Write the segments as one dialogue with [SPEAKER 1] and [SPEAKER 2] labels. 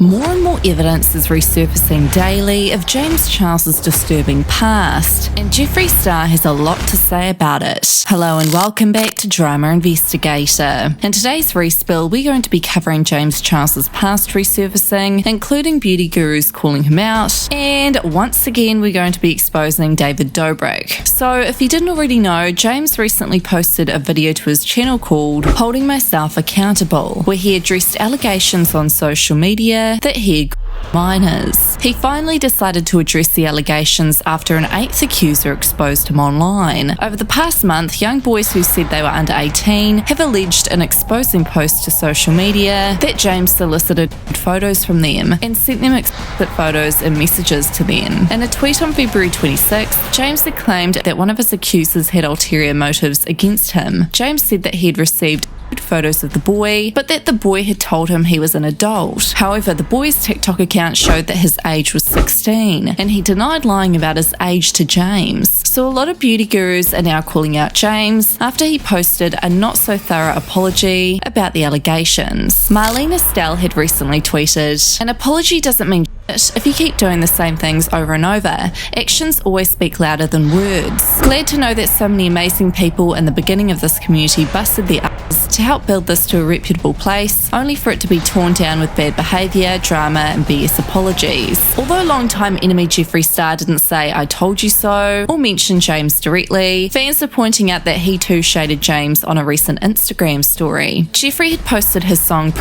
[SPEAKER 1] More and more evidence is resurfacing daily of James Charles's disturbing past, and Jeffree Star has a lot to say about it. Hello and welcome back to Drama Investigator. In today's Respill, we're going to be covering James Charles's past resurfacing, including beauty gurus calling him out, and once again we're going to be exposing David Dobrik. So if you didn't already know, James recently posted a video to his channel called Holding Myself Accountable, where he addressed allegations on social media that he had minors. He finally decided to address the allegations after an 8th accuser exposed him online. Over the past month, young boys who said they were under 18 have alleged in exposing posts to social media that James solicited photos from them and sent them explicit photos and messages to them. In a tweet on February 26th, James had claimed that one of his accusers had ulterior motives against him. James said that he had received photos of the boy, but that the boy had told him he was an adult. However, the boy's TikTok account showed that his age was 16, and he denied lying about his age to James. So a lot of beauty gurus are now calling out James after he posted a not-so-thorough apology about the allegations. Marlene Estelle had recently tweeted, "An apology doesn't mean shit if you keep doing the same things over and over. Actions always speak louder than words. Glad to know that so many amazing people in the beginning of this community busted their asses to help build this to a reputable place, only for it to be torn down with bad behaviour, drama and BS apologies." Although longtime enemy Jeffree Star didn't say "I told you so" or mention James directly, fans are pointing out that he too shaded James on a recent Instagram story. Jeffree had posted his song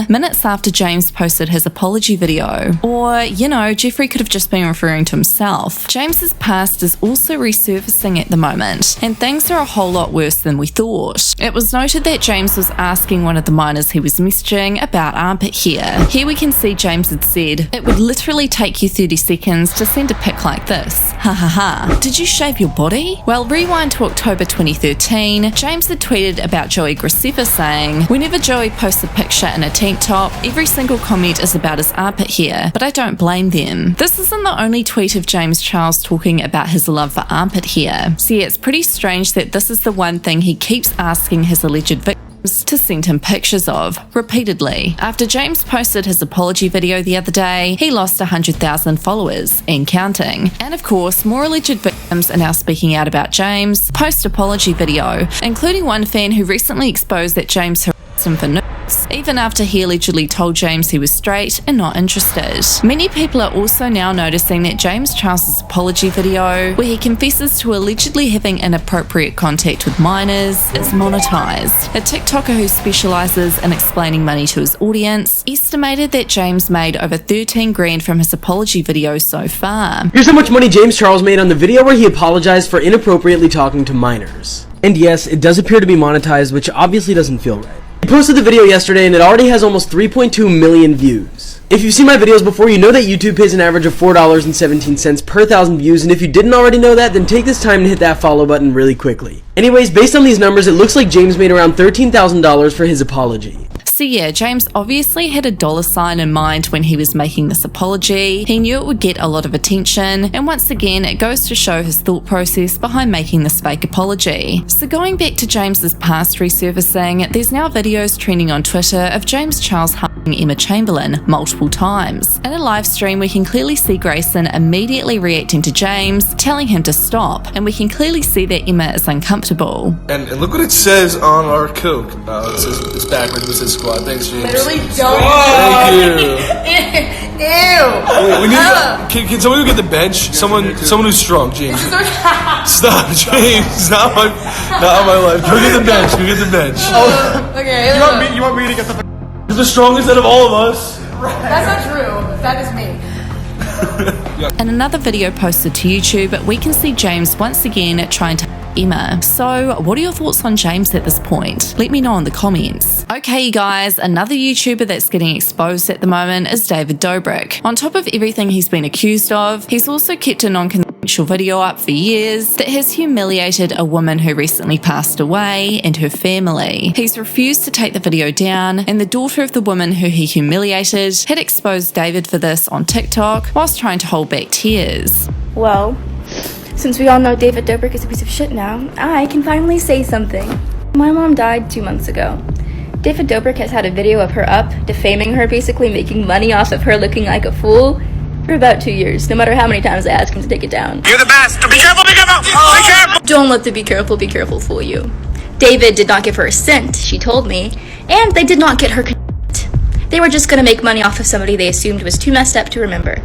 [SPEAKER 1] minutes after James posted his apology video. Or, Jeffree could have just been referring to himself. James's past is also resurfacing at the moment, and things are a whole lot worse than we thought. It was noted that James was asking one of the minors he was messaging about armpit hair. Here we can see James had said, "It would literally take you 30 seconds to send a pic like this. Ha ha ha. Did you shave your body?" Well, rewind to October 2013, James had tweeted about Joey Graceffa saying, "Whenever Joey posts a picture in a tank top, every single comment is about his armpit hair, but I don't blame them." This isn't the only tweet of James Charles talking about his love for armpit hair. See, it's pretty strange that this is the one thing he keeps asking his alleged victims to send him pictures of, repeatedly. After James posted his apology video the other day, he lost 100,000 followers, and counting. And of course, more alleged victims are now speaking out about James' post-apology video, including one fan who recently exposed that James harassed him for nudes, even after he allegedly told James he was straight and not interested. Many people are also now noticing that James Charles's apology video, where he confesses to allegedly having inappropriate contact with minors, is monetized. A TikToker who specializes in explaining money to his audience estimated that James made over 13 grand from his apology video so far.
[SPEAKER 2] Here's how much money James Charles made on the video where he apologized for inappropriately talking to minors. And yes, it does appear to be monetized, which obviously doesn't feel right. I posted the video yesterday and it already has almost 3.2 million views. If you've seen my videos before, you know that YouTube pays an average of $4.17 per 1,000 views, and if you didn't already know that, then take this time to hit that follow button really quickly. Anyways, based on these numbers, it looks like James made around $13,000 for his apology.
[SPEAKER 1] So yeah, James obviously had a dollar sign in mind when he was making this apology. He knew it would get a lot of attention, and once again, it goes to show his thought process behind making this fake apology. So going back to James's past resurfacing, there's now videos trending on Twitter of James Charles hugging Emma Chamberlain multiple times. In a live stream, we can clearly see Grayson immediately reacting to James, telling him to stop, and we can clearly see that Emma is uncomfortable.
[SPEAKER 3] And look what it says on our Coke. It says it's backwards, it says squad. Thanks, James.
[SPEAKER 4] Literally don't.
[SPEAKER 3] Thank you.
[SPEAKER 4] Ew.
[SPEAKER 3] We need. Can someone get the bench? Someone who's strong, James. Stop, James. Not my life. Go get the bench. Go get the bench.
[SPEAKER 4] Oh, okay.
[SPEAKER 3] You want me to get the? You're the strongest out of all of us.
[SPEAKER 4] That's not true. That is me.
[SPEAKER 1] In another video posted to YouTube, we can see James once again trying to Emma. So what are your thoughts on James at this point? Let me know in the comments. Okay you guys, another YouTuber that's getting exposed at the moment is David Dobrik. On top of everything he's been accused of, he's also kept a non-consensual video up for years that has humiliated a woman who recently passed away and her family. He's refused to take the video down, and the daughter of the woman who he humiliated had exposed David for this on TikTok whilst trying to hold back tears.
[SPEAKER 5] Well, since we all know David Dobrik is a piece of shit now, I can finally say something. My mom died 2 months ago, David Dobrik has had a video of her up, defaming her, basically making money off of her looking like a fool for about 2 years, no matter how many times I ask him to take it down.
[SPEAKER 6] You're the best! Be careful, be careful! Be careful!
[SPEAKER 5] Don't let the be careful fool you. David did not give her a cent, she told me, and they did not get her consent. They were just gonna make money off of somebody they assumed was too messed up to remember.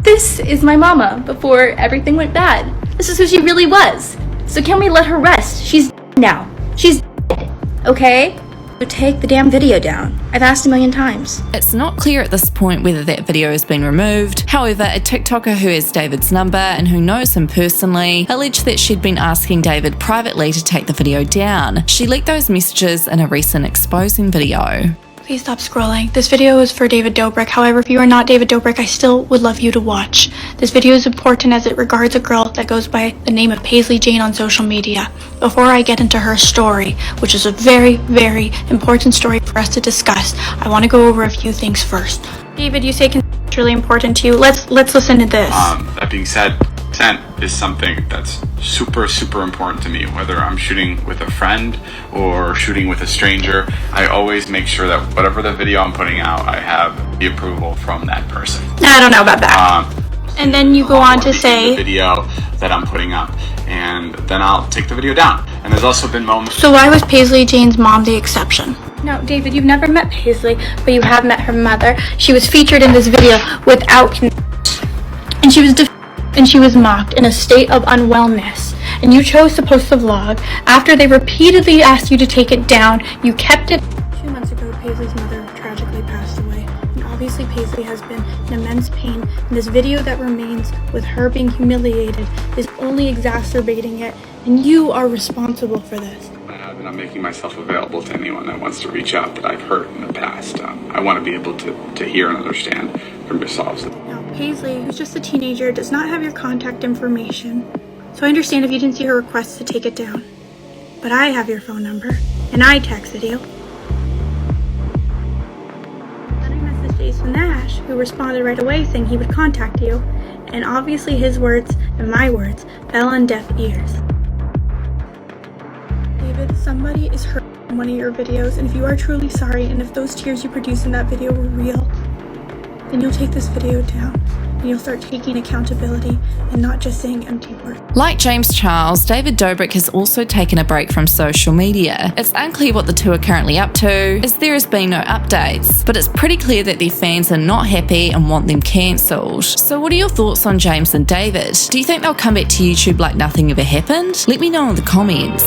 [SPEAKER 5] This is my mama before everything went bad. This is who she really was. So can we let her rest? She's dead now. She's dead, okay? So take the damn video down. I've asked a million times.
[SPEAKER 1] It's not clear at this point whether that video has been removed. However, a TikToker who has David's number and who knows him personally alleged that she'd been asking David privately to take the video down. She leaked those messages in a recent exposing video.
[SPEAKER 7] Please stop scrolling. This video is for David Dobrik. However, if you are not David Dobrik, I still would love you to watch. This video is important as it regards a girl that goes by the name of Paisley Jane on social media. Before I get into her story, which is a very, very important story for us to discuss, I want to go over a few things first. David, you say consent is really important to you. Let's listen to this.
[SPEAKER 8] That being said, consent is something that's super important to me. Whether I'm shooting with a friend or shooting with a stranger, I always make sure that whatever the video I'm putting out, I have the approval from that person.
[SPEAKER 7] I don't know about that. And then you go on to say
[SPEAKER 8] the video that I'm putting up, and then I'll take the video down. And there's also been moments.
[SPEAKER 7] So why was Paisley Jane's mom the exception? Now, David, you've never met Paisley, but you have met her mother. She was featured in this video without consent, and she was mocked in a state of unwellness. And you chose to post the vlog after they repeatedly asked you to take it down. You kept it. 2 months ago, Paisley's mother tragically passed away. And obviously Paisley has been in immense pain. And this video that remains with her being humiliated is only exacerbating it. And you are responsible for this.
[SPEAKER 8] And I'm making myself available to anyone that wants to reach out that I've hurt in the past. I want to be able to hear and understand from yourselves.
[SPEAKER 7] Now, Paisley, who's just a teenager, does not have your contact information. So I understand if you didn't see her request to take it down. But I have your phone number, and I texted you. Then I messaged Jason Nash, who responded right away saying he would contact you. And obviously his words and my words fell on deaf ears. David, somebody is hurt in one of your videos, and if you are truly sorry, and if those tears you produced in that video were real, then you'll take this video down, and you'll start taking accountability and not just saying empty words.
[SPEAKER 1] Like James Charles, David Dobrik has also taken a break from social media. It's unclear what the two are currently up to, as there has been no updates, but it's pretty clear that their fans are not happy and want them cancelled. So what are your thoughts on James and David? Do you think they'll come back to YouTube like nothing ever happened? Let me know in the comments.